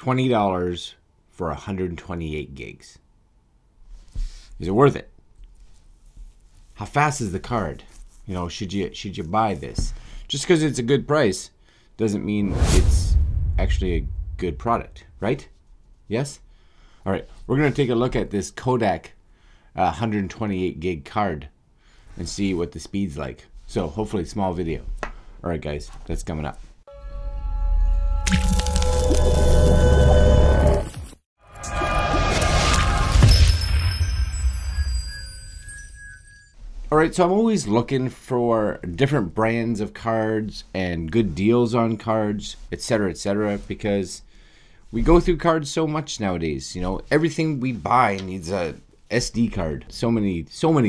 $20 for 128 gigs. Is it worth it? How fast is the card? You know, should you buy this? Just because it's a good price doesn't mean it's actually a good product, right? Yes? All right, we're gonna take a look at this Kodak 128 gig card and see what the speed's like. So hopefully small video. All right guys, that's coming up. Alright, so I'm always looking for different brands of cards and good deals on cards, etc., because we go through cards so much nowadays. You know, everything we buy needs a SD card. So many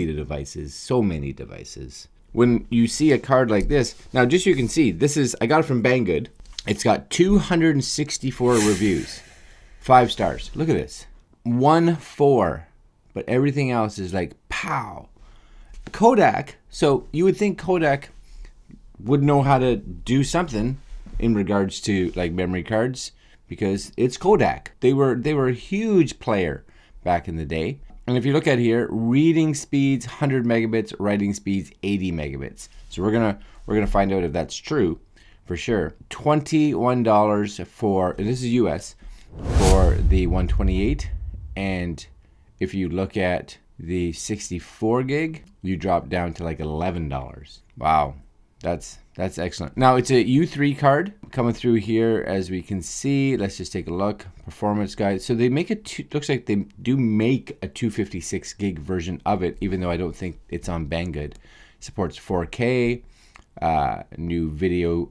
devices. When you see a card like this, now just so you can see, this is, I got it from Banggood. It's got 264 reviews, 5 stars. Look at this, 1.4, but everything else is like pow. Kodak, so you would think Kodak would know how to do something in regards to like memory cards, because it's Kodak. They were a huge player back in the day. And if you look at here, reading speeds 100 megabits, writing speeds 80 megabits. So we're gonna find out if that's true for sure. $21 for, and this is US, for the 128, and if you look at the 64 gig, you drop down to like $11. Wow, that's excellent. Now it's a U3 card coming through here, as we can see. Let's just take a look. Performance guide. So they make it. Looks like they do make a 256 gig version of it, even though I don't think it's on Banggood. Supports 4K, new video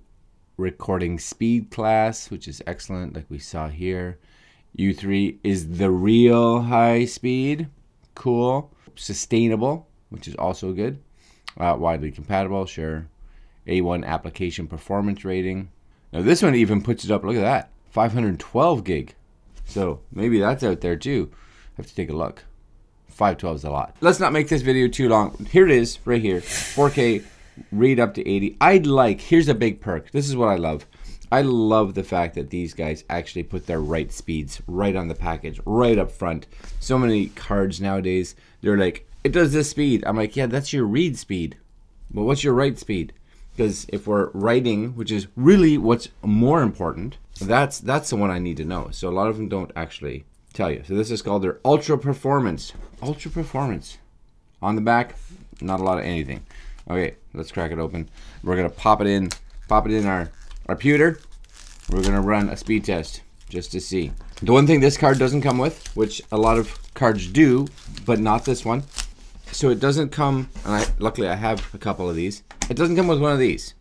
recording speed class, which is excellent, like we saw here. U3 is the real high speed. Cool. Sustainable, which is also good. Widely compatible, sure. A1 application performance rating. Now this one even puts it up, look at that, 512 gig. So maybe that's out there too. I have to take a look. 512 is a lot. Let's not make this video too long. Here it is, right here. 4K, read up to 80. Here's a big perk. This is what I love. I love the fact that these guys actually put their write speeds right on the package, right up front. So many cards nowadays, they're like, it does this speed. I'm like, yeah, that's your read speed. Well, what's your write speed? Because if we're writing, which is really what's more important, that's the one I need to know. So a lot of them don't actually tell you. So this is called their Ultra Performance. Ultra Performance. On the back, not a lot of anything. Okay, let's crack it open. We're gonna pop it in our pewter. We're gonna run a speed test just to see. The one thing this card doesn't come with, which a lot of cards do, but not this one. So it doesn't come, and luckily I have a couple of these. It doesn't come with one of these.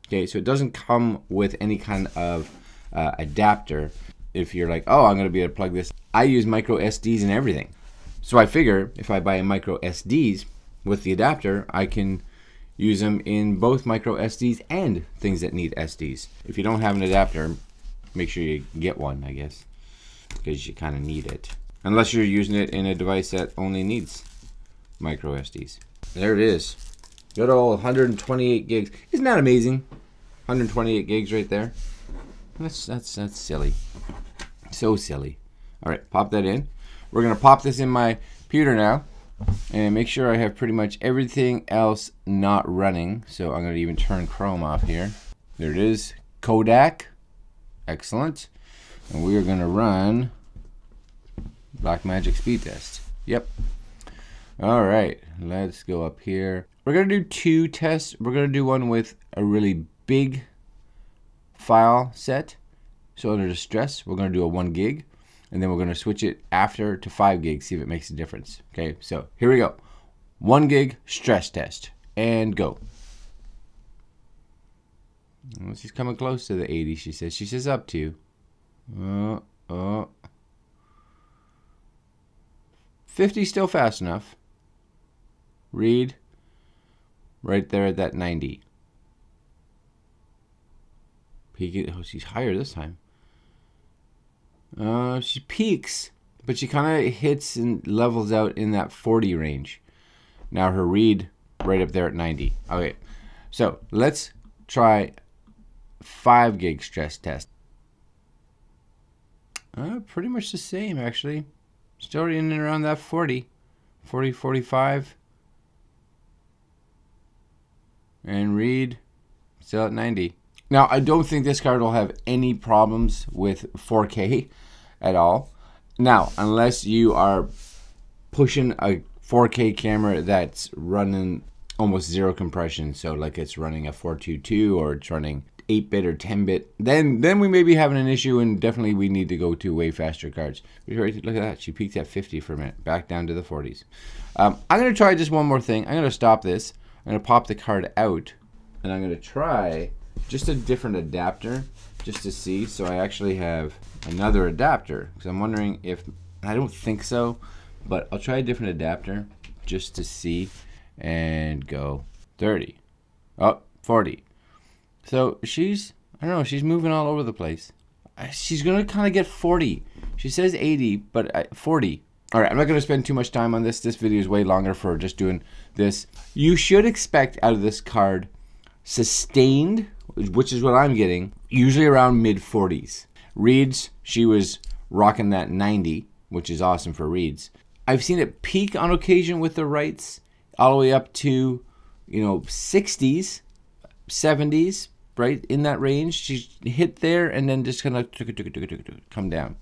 Okay, so it doesn't come with any kind of adapter. If you're like, oh, I'm gonna be able to plug this. I use micro SDs and everything. So I figure if I buy a micro SDs with the adapter, I can use them in both micro SDs and things that need SDs. If you don't have an adapter, make sure you get one, I guess, because you kind of need it. Unless you're using it in a device that only needs micro SDs. There it is. Good old 128 gigs. Isn't that amazing? 128 gigs right there. That's silly. So silly. All right, pop that in. We're gonna pop this in my pewter now and make sure I have pretty much everything else not running. So I'm gonna even turn Chrome off here. There it is, Kodak. Excellent. And we are gonna run Blackmagic speed test. Yep. All right, let's go up here. We're gonna do 2 tests. We're gonna do one with a really big file set. So under distress, we're gonna do a 1 gig, and then we're gonna switch it after to 5 gigs, see if it makes a difference. Okay, so here we go. 1 gig stress test, and go. Well, she's coming close to the 80, she says. She says up to. 50 still fast enough. Read right there at that 90. Peak it. Oh, she's higher this time. She peaks, but she kind of hits and levels out in that 40 range. Now her read right up there at 90. Okay, so let's try 5 gig stress test. Pretty much the same, actually. Still in and around that 40, 45. And read, still at 90. Now, I don't think this card will have any problems with 4K at all. Now, unless you are pushing a 4K camera that's running almost zero compression, so like it's running a 422 or it's running 8-bit or 10-bit, then we may be having an issue, and definitely we need to go to way faster cards. Look at that, she peaked at 50 for a minute, back down to the 40s. I'm going to try just one more thing. I'm going to stop this. I'm going to pop the card out, and I'm going to try just a different adapter just to see. So I actually have another adapter, because I'm wondering if, I don't think so, but I'll try a different adapter just to see, and go 30. Oh, 40. So she's, I don't know, she's moving all over the place. She's going to kind of get 40. She says 80, but 40. All right, I'm not going to spend too much time on this. This video is way longer for just doing this. You should expect out of this card sustained, which is what I'm getting, usually around mid-40s. Reads, she was rocking that 90, which is awesome for reads. I've seen it peak on occasion with the writes all the way up to, 60s, 70s, right in that range. She's hit there and then just kind of come down.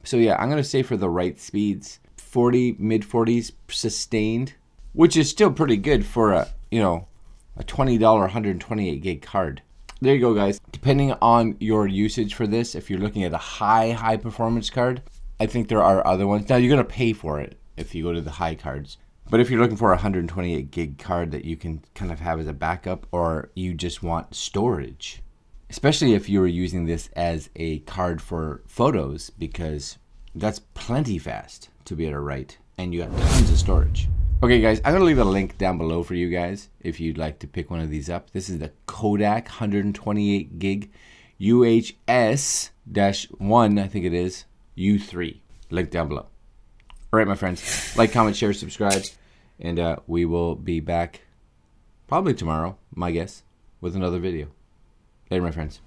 So yeah, I'm gonna say for the right speeds, 40, mid 40s sustained, which is still pretty good for a a $20 128 gig card. There you go, guys. Depending on your usage for this, if you're looking at a high performance card, I think there are other ones. Now you're gonna pay for it if you go to the high cards. But if you're looking for a 128 gig card that you can kind of have as a backup, or you just want storage, especially if you were using this as a card for photos, because that's plenty fast to be able to write, and you have tons of storage. Okay guys, I'm going to leave a link down below for you guys if you'd like to pick one of these up. This is the Kodak 128 gig UHS-1, I think it is, U3. Link down below. All right, my friends, like, comment, share, subscribe, and we will be back probably tomorrow, my guess, with another video. Later, my friends.